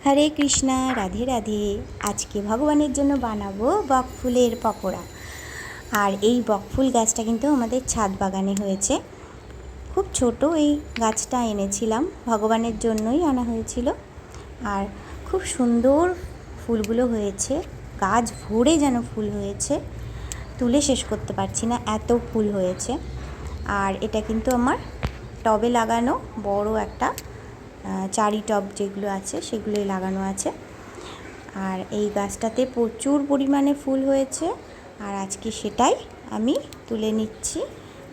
হরে কৃষ্ণা, রাধে রাধে। আজকে ভগবানের জন্য বানাবো বকফুলের পকোড়া। আর এই বকফুল গাছটা কিন্তু আমাদের ছাদ বাগানে হয়েছে। খুব ছোট এই গাছটা এনেছিলাম, ভগবানের জন্যই আনা হয়েছিল। আর খুব সুন্দর ফুলগুলো হয়েছে, গাছ ভরে যেন ফুল হয়েছে, তুলে শেষ করতে পারছি না, এত ফুল হয়েছে। আর এটা কিন্তু আমার টবে লাগানো বড় একটা চারি টব যেগুলো আছে সেগুলোই লাগানো আছে। আর এই গাছটাতে প্রচুর পরিমাণে ফুল হয়েছে, আর আজকে সেটাই আমি তুলে নিচ্ছি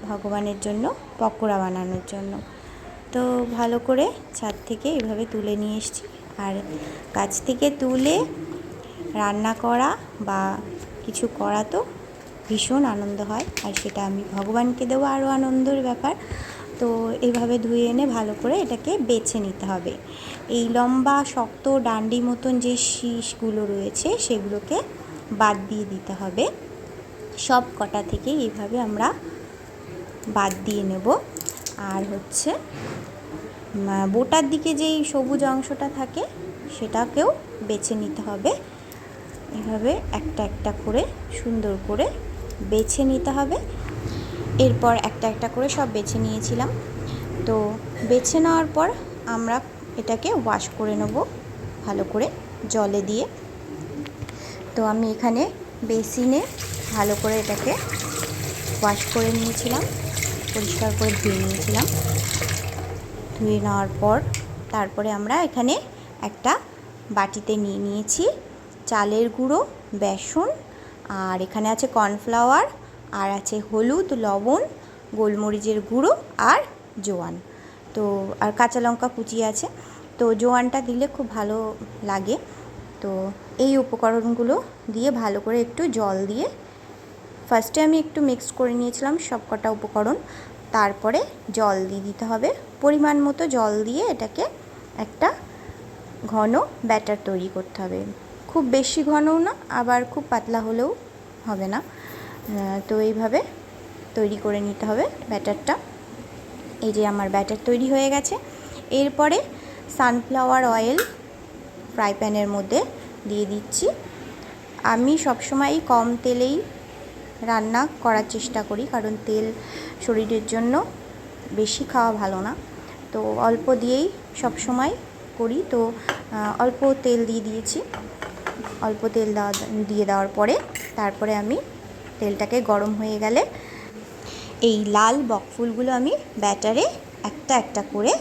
ভগবানের জন্য পকোড়া বানানোর জন্য। তো ভালো করে ছাদ থেকে এভাবে তুলে নিয়ে এসেছি। আর গাছ থেকে তুলে রান্না করা বা কিছু করা তো ভীষণ আনন্দ হয়, আর সেটা আমি ভগবানকে দেবো আরও আনন্দের ব্যাপার। তো এইভাবে ধুয়ে এনে ভালো করে এটাকে বেছে নিতে হবে। এই লম্বা শক্ত ডান্ডি মতন যে শীষগুলো রয়েছে সেগুলোকে বাদ দিয়ে দিতে হবে। সব কটা থেকে এইভাবে আমরা বাদ দিয়ে নেব। আর হচ্ছে বোটার দিকে যেই সবুজ অংশটা থাকে সেটাকেও বেছে নিতে হবে। এভাবে একটা একটা করে সুন্দর করে বেছে নিতে হবে। এরপর একটা একটা করে সব বেছে নিয়েছিলাম। তো বেছে নেওয়ার পর আমরা এটাকে ওয়াশ করে নেব ভালো করে জলে দিয়ে। তো আমি এখানে বেসিনে ভালো করে এটাকে ওয়াশ করে নিয়েছিলাম, পরিষ্কার করে ধুয়ে নিয়েছিলাম। ধুয়ে নেওয়ার পর তারপরে আমরা এখানে একটা বাটিতে নিয়ে নিয়েছি চালের গুঁড়ো, বেসন, আর এখানে আছে কর্নফ্লাওয়ার, আর আছে হলুদ, লবণ, গোলমরিচের গুঁড়ো আর জোয়ান। তো আর কাঁচা লঙ্কা কুচি আছে। তো জোয়ানটা দিলে খুব ভালো লাগে। তো এই উপকরণগুলো দিয়ে ভালো করে একটু জল দিয়ে ফার্স্টে আমি একটু মিক্স করে নিয়েছিলাম সব কটা উপকরণ। তারপরে জল দিয়ে দিতে হবে, পরিমাণ মতো জল দিয়ে এটাকে একটা ঘন ব্যাটার তৈরি করতে হবে। খুব বেশি ঘনও না, আবার খুব পাতলা হলেও হবে না। তো এইভাবে তৈরি করে নিতে হবে ব্যাটারটা। এই যে আমার ব্যাটার তৈরি হয়ে গেছে। এরপরে সানফ্লাওয়ার অয়েল ফ্রাই প্যানের মধ্যে দিয়ে দিচ্ছি। আমি সবসময় কম তেলেই রান্না করার চেষ্টা করি, কারণ তেল শরীরের জন্য বেশি খাওয়া ভালো না। তো অল্প দিয়েই সবসময় করি। তো অল্প তেল দিয়ে দিয়েছি। অল্প তেল দিয়ে দেওয়ার পরে তারপরে আমি তেলটাকে গরম হয়ে গেলে এই লাল বকফুলগুলো আমি ব্যাটারে একটা একটা করে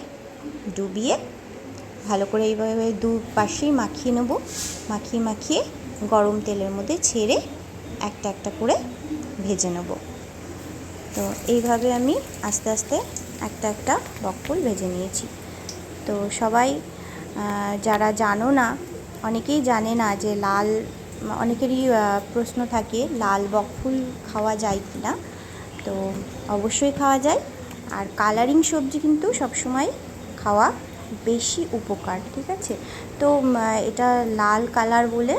ডুবিয়ে ভালো করে এইভাবে দুপাশেই মাখিয়ে নেব। মাখিয়ে মাখিয়ে গরম তেলের মধ্যে ছেড়ে একটা একটা করে ভেজে নেব। তো এইভাবে আমি আস্তে আস্তে একটা একটা বকফুল ভেজে নিয়েছি। তো সবাই যারা জানো না, অনেকেই জানে না যে লাল, অনেকেরই প্রশ্ন থাকে লাল বকফুল খাওয়া যায় কি না। তো অবশ্যই খাওয়া যায়। আর কালারিং সবজি কিন্তু সবসময় খাওয়া বেশি উপকার, ঠিক আছে? তো এটা লাল কালার বলে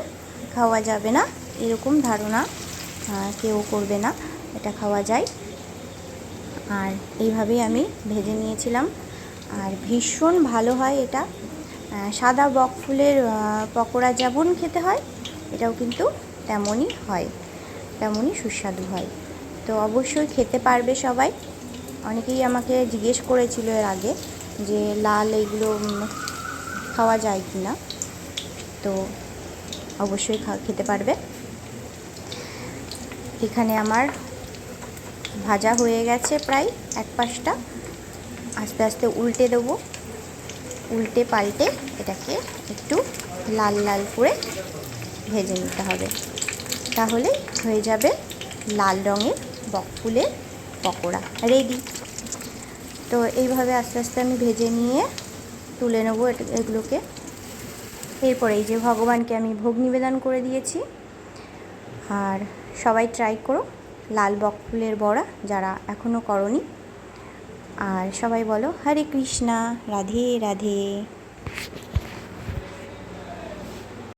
খাওয়া যাবে না এরকম ধারণা কেউ করবে না, এটা খাওয়া যায়। আর এইভাবেই আমি ভেজে নিয়েছিলাম। আর ভীষণ ভালো হয় এটা। সাদা বকফুলের পকোড়া যেমন খেতে হয় এটাও কিন্তু তেমনই হয়, তেমনই সুস্বাদু হয়। তো অবশ্যই খেতে পারবে সবাই। অনেকেই আমাকে জিজ্ঞেস করেছিল এর আগে যে লাল এইগুলো খাওয়া যায় কি না। তো অবশ্যই খেতে পারবে। এখানে আমার ভাজা হয়ে গেছে প্রায় এক পাশটা। আস্তে আস্তে উল্টে দেবো, উল্টে পাল্টে এটাকে একটু লাল লাল করে ভেজে নিতে হবে, তাহলে হয়ে যাবে লাল রঙের বকফুলের পকোড়া রেডি। তো এইভাবে আস্তে আস্তে আমি ভেজে নিয়ে তুলে নেবো এগুলোকে। এরপরে এই যে ভগবানকে আমি ভোগ নিবেদন করে দিয়েছি। আর সবাই ট্রাই করো লাল বকফুলের বড়া যারা এখনও করনি। আর সবাই বলো হরে কৃষ্ণা, রাধে রাধে।